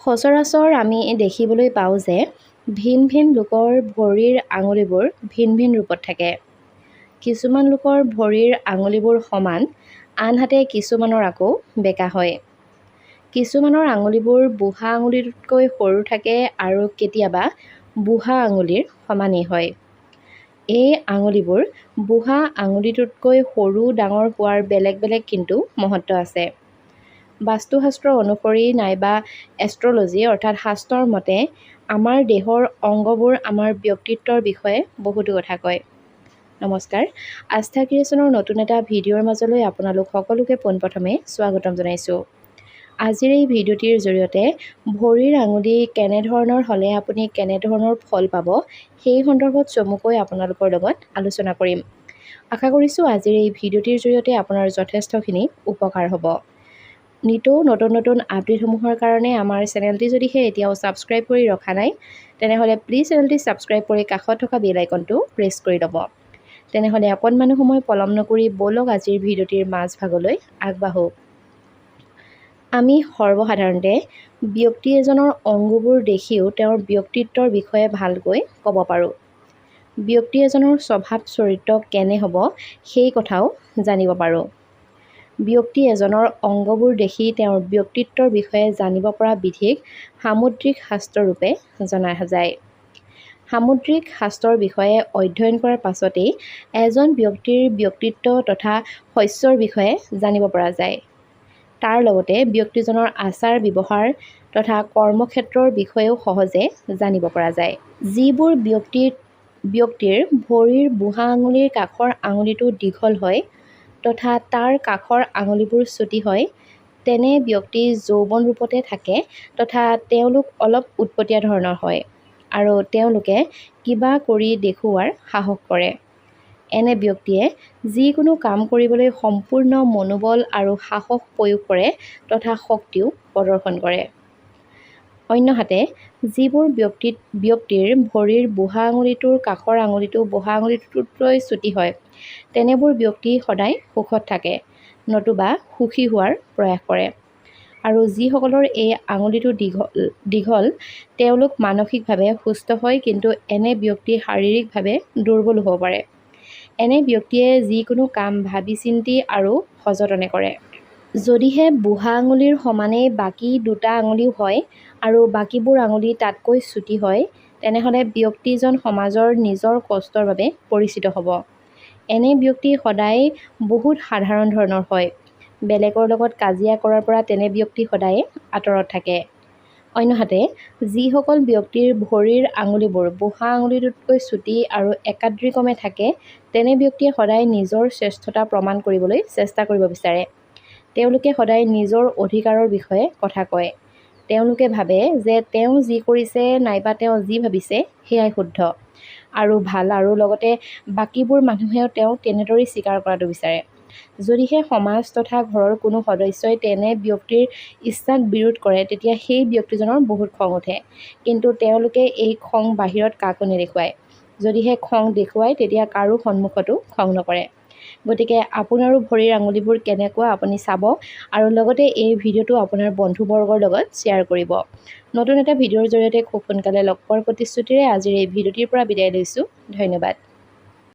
সচৰাচৰ আমি দেখিবলৈ পাওঁ যে ভিন ভিন লোকৰ ভৰিৰ আঙুলিবোৰ ভিন ভিন ৰূপত থাকে। কিছুমান লোকৰ ভৰিৰ আঙুলিবোৰ সমান, আনহাতে কিছুমানৰ আকৌ বেঁকা হয়। কিছুমানৰ আঙুলিবোৰ বুঢ়া আঙুলিটোতকৈ সৰু থাকে আৰু কেতিয়াবা বুঢ়া আঙুলিৰ সমানেই হয়। এই আঙুলিবোৰ বুঢ়া আঙুলিটোতকৈ সৰু ডাঙৰ হোৱাৰ বেলেগ বেলেগ কিন্তু মহত্ব আছে। বাস্তুশাস্ত্ৰ অনুসৰি নাইবা এষ্ট্ৰলজী অৰ্থাৎ শাস্ত্ৰৰ মতে আমাৰ দেহৰ অংগবোৰ আমাৰ ব্যক্তিত্বৰ বিষয়ে বহুতো কথা কয়। নমস্কাৰ, আস্থা ক্ৰিয়েশ্যনৰ নতুন এটা ভিডিঅ'ৰ মাজলৈ আপোনালোক সকলোকে পোনপ্ৰথমে স্বাগতম জনাইছোঁ। আজিৰ এই ভিডিঅ'টিৰ জৰিয়তে ভৰিৰ আঙুলি কেনেধৰণৰ হ'লে আপুনি কেনেধৰণৰ ফল পাব সেই সন্দৰ্ভত চমুকৈ আপোনালোকৰ লগত আলোচনা কৰিম। আশা কৰিছোঁ আজিৰ এই ভিডিঅ'টিৰ জৰিয়তে আপোনাৰ যথেষ্টখিনি উপকাৰ হ'ব। নিতৌ নতুন নতুন আপডেটসমূহৰ কাৰণে আমাৰ চেনেলটি যদিহে এতিয়াও ছাবস্ক্ৰাইব কৰি ৰখা নাই তেনেহ'লে প্লিজ চেনেলটি ছাবস্ক্ৰাইব কৰি কাষত থকা বেল আইকনটো প্ৰেছ কৰি ল'ব। তেনেহ'লে অকণমান সময় পলম নকৰি ব'লক আজিৰ ভিডিঅ'টিৰ মাজভাগলৈ আগবাঢ়ো। আমি সৰ্বসাধাৰণতে ব্যক্তি এজনৰ অংগবোৰ দেখিও তেওঁৰ ব্যক্তিত্বৰ বিষয়ে ভালকৈ ক'ব পাৰোঁ। ব্যক্তি এজনৰ স্বভাৱ চৰিত্ৰ কেনে হ'ব সেই কথাও জানিব পাৰোঁ। ব্যক্তি এজনৰ অংগবোৰ দেখি তেওঁৰ ব্যক্তিত্বৰ বিষয়ে জানিব পৰা বিধিক সামুদ্ৰিক শাস্ত্ৰ ৰূপে জনা যায়। সামুদ্ৰিক শাস্ত্ৰৰ বিষয়ে অধ্যয়ন কৰাৰ পাছতেই এজন ব্যক্তিৰ ব্যক্তিত্ব তথা শস্যৰ বিষয়ে জানিব পৰা যায়। তাৰ লগতে ব্যক্তিজনৰ আচাৰ ব্যৱহাৰ তথা কৰ্মক্ষেত্ৰৰ বিষয়েও সহজে জানিব পৰা যায়। যিবোৰ ব্যক্তিৰ ভৰিৰ বুঢ়া আঙুলিৰ কাষৰ আঙুলিটো দীঘল হয় তথা তাৰ কাষৰ আঙুলিবোৰ চুটি হয়, তেনে ব্যক্তি যৌৱন ৰূপতে থাকে তথা তেওঁলোক অলপ উৎপতীয়া ধৰণৰ হয় আৰু তেওঁলোকে কিবা কৰি দেখুওৱাৰ সাহস কৰে। এনে ব্যক্তিয়ে যিকোনো কাম কৰিবলৈ সম্পূৰ্ণ মনোবল আৰু সাহস প্ৰয়োগ কৰে তথা শক্তিও প্ৰদৰ্শন কৰে। অন্যহাতে যিবোৰ ব্যক্তিৰ ভৰিৰ বুঢ়া আঙুলিটোৰ কাষৰ আঙুলিটো বুঢ়া আঙুলিটোতকৈ চুটি হয়, তেনেবোৰ ব্যক্তি সদায় সুখত থাকে নতুবা সুখী হোৱাৰ প্ৰয়াস কৰে। আৰু যিসকলৰ এই আঙুলিটো দীঘল তেওঁলোক মানসিকভাৱে সুস্থ হয়, কিন্তু এনে ব্যক্তি শাৰীৰিকভাৱে দুৰ্বল হ'ব পাৰে। এনে ব্যক্তিয়ে যিকোনো কাম ভাবি চিন্তি আৰু সযতনে কৰে। যদিহে বুঢ়া আঙুলিৰ সমানেই বাকী দুটা আঙুলিও হয় আৰু বাকীবোৰ আঙুলি তাতকৈ চুটি হয়, তেনেহ'লে ব্যক্তিজন সমাজৰ নিজৰ কষ্টৰ বাবে পৰিচিত হ'ব। এনে ব্যক্তি সদায় বহুত সাধাৰণ ধৰণৰ হয়। বেলেগৰ লগত কাজিয়া কৰাৰ পৰা তেনে ব্যক্তি সদায়ে আঁতৰত থাকে। অন্যহাতে যিসকল ব্যক্তিৰ ভৰিৰ আঙুলিবোৰ বুঢ়া আঙুলিটোতকৈ চুটি আৰু একাদ্ৰীক্ৰমে থাকে, তেনে ব্যক্তিয়ে সদায় নিজৰ শ্ৰেষ্ঠতা প্ৰমাণ কৰিবলৈ চেষ্টা কৰিব বিচাৰে। তেওঁলোকে সদায় নিজৰ অধিকাৰৰ বিষয়ে কথা কয়। তেওঁলোকে ভাবে যে তেওঁ যি কৰিছে নাইবা তেওঁ যি ভাবিছে সেয়াই শুদ্ধ আৰু ভাল আৰু লগতে বাকীবোৰ মানুহেও তেওঁ তেনেদৰেই স্বীকাৰ কৰাটো বিচাৰে। যদিহে সমাজ তথা ঘৰৰ কোনো সদস্যই তেনে ব্যক্তিৰ ইচ্ছাক বিৰোধ কৰে তেতিয়া সেই ব্যক্তিজনৰ বহুত খং উঠে, কিন্তু তেওঁলোকে এই খং বাহিৰত কাকো নেদেখুৱায়। যদিহে খং দেখুৱায় তেতিয়া কাৰো সন্মুখতো খং নকৰে। গতিকে আপোনাৰো ভৰিৰ আঙুলিবোৰ কেনেকুৱা আপুনি চাব আৰু লগতে এই ভিডিঅ'টো আপোনাৰ বন্ধুবৰ্গৰ লগত শ্বেয়াৰ কৰিব। নতুন এটা ভিডিঅ'ৰ জৰিয়তে খুব সোনকালে লগ পোৱাৰ প্ৰতিশ্ৰুতিৰে আজিৰ এই ভিডিঅ'টিৰ পৰা বিদায় লৈছোঁ। ধন্যবাদ।